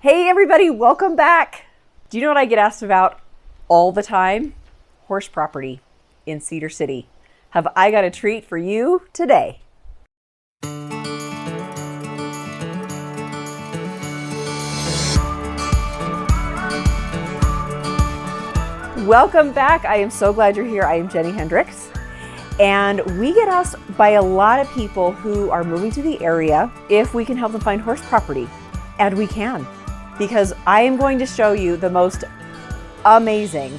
Hey everybody, welcome back. Do you know what I get asked about all the time? Horse property in Cedar City. Have I got a treat for you today? Welcome back. I am so glad you're here. I am Jennie Hendricks. And we get asked by a lot of people who are moving to the area if we can help them find horse property. And we can, because I am going to show you the most amazing,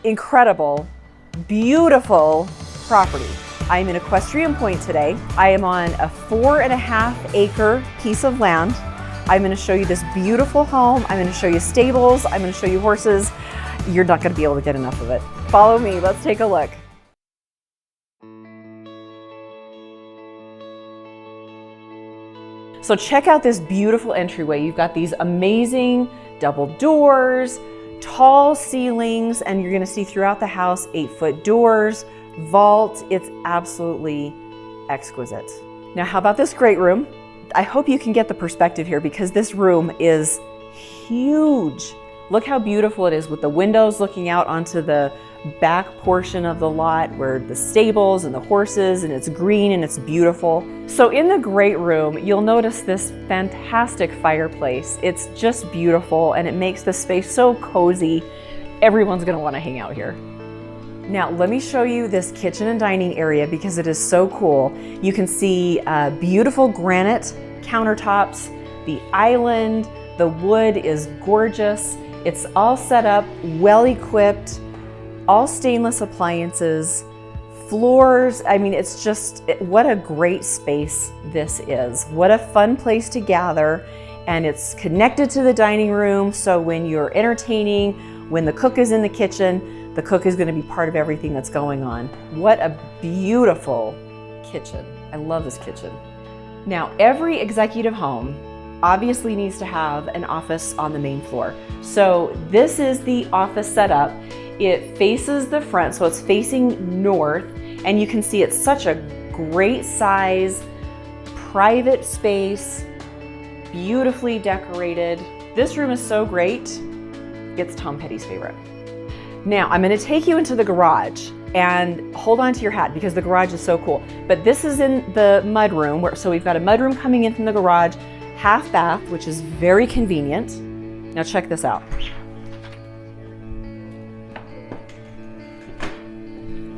incredible, beautiful property. I am in Equestrian Point today. I am on a 4.5 acre piece of land. I'm going to show you this beautiful home. I'm going to show you stables. I'm going to show you horses. You're not going to be able to get enough of it. Follow me. Let's take a look. So check out this beautiful entryway. You've got these amazing double doors, tall ceilings, and you're going to see throughout the house 8-foot doors, vault. It's absolutely exquisite. Now, how about this great room? I hope you can get the perspective here because this room is huge. Look how beautiful it is with the windows looking out onto the back portion of the lot where the stables and the horses, and it's green and it's beautiful. So in the great room, you'll notice this fantastic fireplace. It's just beautiful and it makes the space so cozy. Everyone's gonna wanna hang out here. Now, let me show you this kitchen and dining area because it is so cool. You can see beautiful granite countertops, the island, the wood is gorgeous. It's all set up, well equipped, all stainless appliances, floors. I mean, it's just, what a great space this is. What a fun place to gather. And it's connected to the dining room. So when you're entertaining, when the cook is in the kitchen, the cook is going to be part of everything that's going on. What a beautiful kitchen. I love this kitchen. Now, every executive home obviously needs to have an office on the main floor. So this is the office setup. It faces the front, so it's facing north, and you can see it's such a great size, private space, beautifully decorated. This room is so great, it's Tom Petty's favorite. Now, I'm gonna take you into the garage, and hold on to your hat because the garage is so cool. But this is in the mud room, so we've got a mud room coming in from the garage, half bath, which is very convenient. Now check this out.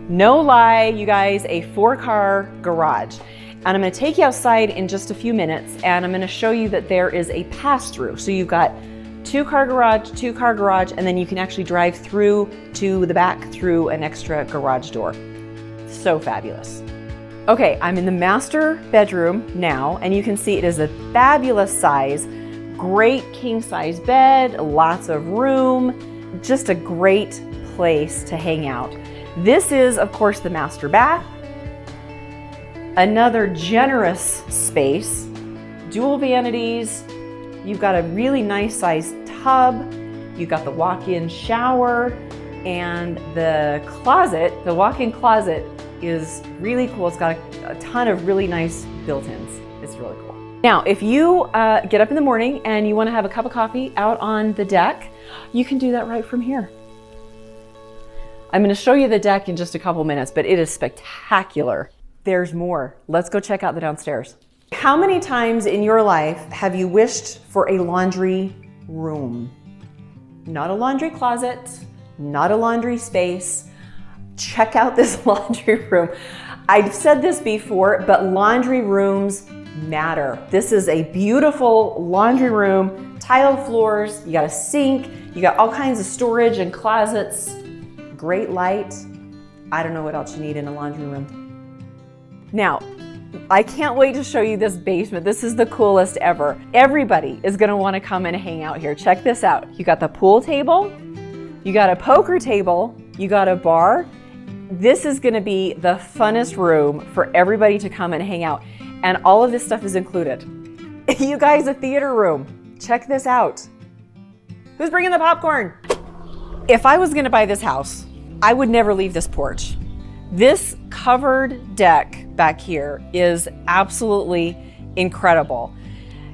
No lie, you guys, a 4-car garage. And I'm gonna take you outside in just a few minutes and I'm gonna show you that there is a pass-through. So you've got 2-car garage, and then you can actually drive through to the back through an extra garage door. So fabulous. Okay, I'm in the master bedroom now, and you can see it is a fabulous size, great king-size bed, lots of room, just a great place to hang out. This is, of course, the master bath. Another generous space, dual vanities. You've got a really nice sized tub. You've got the walk-in shower, and the closet, the walk-in closet is really cool. It's got a ton of really nice built-ins. It's really cool. Now, if you get up in the morning and you want to have a cup of coffee out on the deck, you can do that right from here. I'm going to show you the deck in just a couple minutes, but it is spectacular. There's more. Let's go check out the downstairs. How many times in your life have you wished for a laundry room? Not a laundry closet, not a laundry space. Check out this laundry room. I've said this before, but laundry rooms matter. This is a beautiful laundry room, tile floors, you got a sink, you got all kinds of storage and closets, great light. I don't know what else you need in a laundry room. Now, I can't wait to show you this basement. This is the coolest ever. Everybody is gonna wanna come and hang out here. Check this out. You got the pool table, you got a poker table, you got a bar. This is gonna be the funnest room for everybody to come and hang out. And all of this stuff is included. You guys, a theater room. Check this out. Who's bringing the popcorn? If I was gonna buy this house, I would never leave this porch. This covered deck back here is absolutely incredible.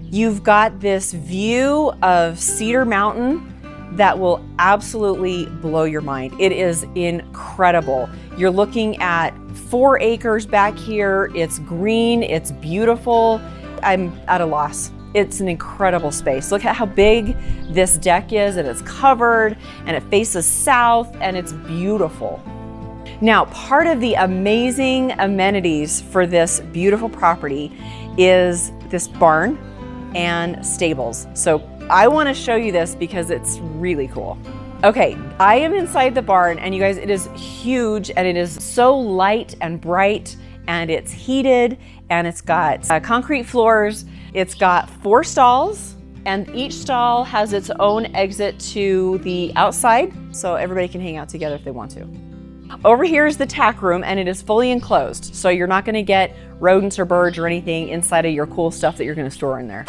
You've got this view of Cedar Mountain that will absolutely blow your mind. It is incredible. You're looking at 4 acres back here. It's green, it's beautiful. I'm at a loss. It's an incredible space. Look at how big this deck is, and it's covered, and it faces south, and it's beautiful. Now, part of the amazing amenities for this beautiful property is this barn and stables. So I want to show you this because it's really cool. Okay, I am inside the barn, and you guys, it is huge, and it is so light and bright, and it's heated, and it's got concrete floors. It's got 4 stalls, and each stall has its own exit to the outside, so everybody can hang out together if they want to. Over here is the tack room, and it is fully enclosed, so you're not going to get rodents or birds or anything inside of your cool stuff that you're going to store in there.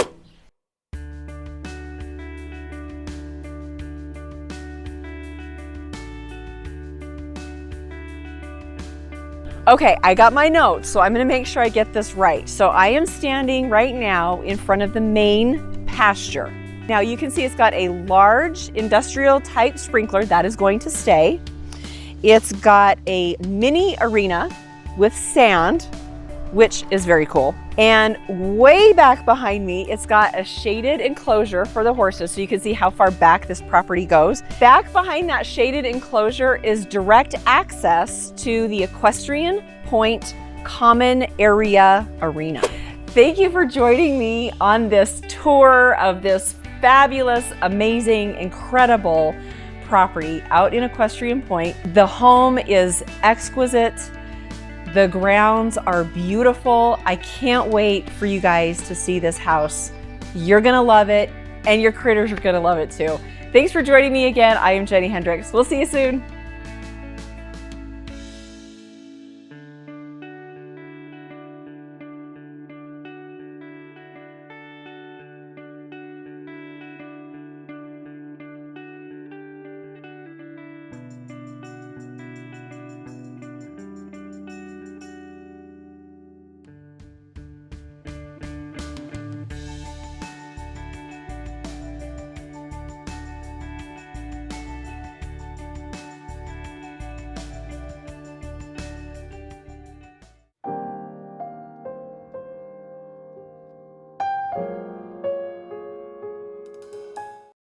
Okay, I got my notes, so I'm gonna make sure I get this right. So I am standing right now in front of the main pasture. Now you can see it's got a large industrial type sprinkler that is going to stay. It's got a mini arena with sand, which is very cool. And way back behind me, it's got a shaded enclosure for the horses, so you can see how far back this property goes. Back behind that shaded enclosure is direct access to the Equestrian Point Common Area Arena. Thank you for joining me on this tour of this fabulous, amazing, incredible property out in Equestrian Point. The home is exquisite. The grounds are beautiful. I can't wait for you guys to see this house. You're gonna love it, and your critters are gonna love it too. Thanks for joining me again. I am Jennie Hendricks. We'll see you soon.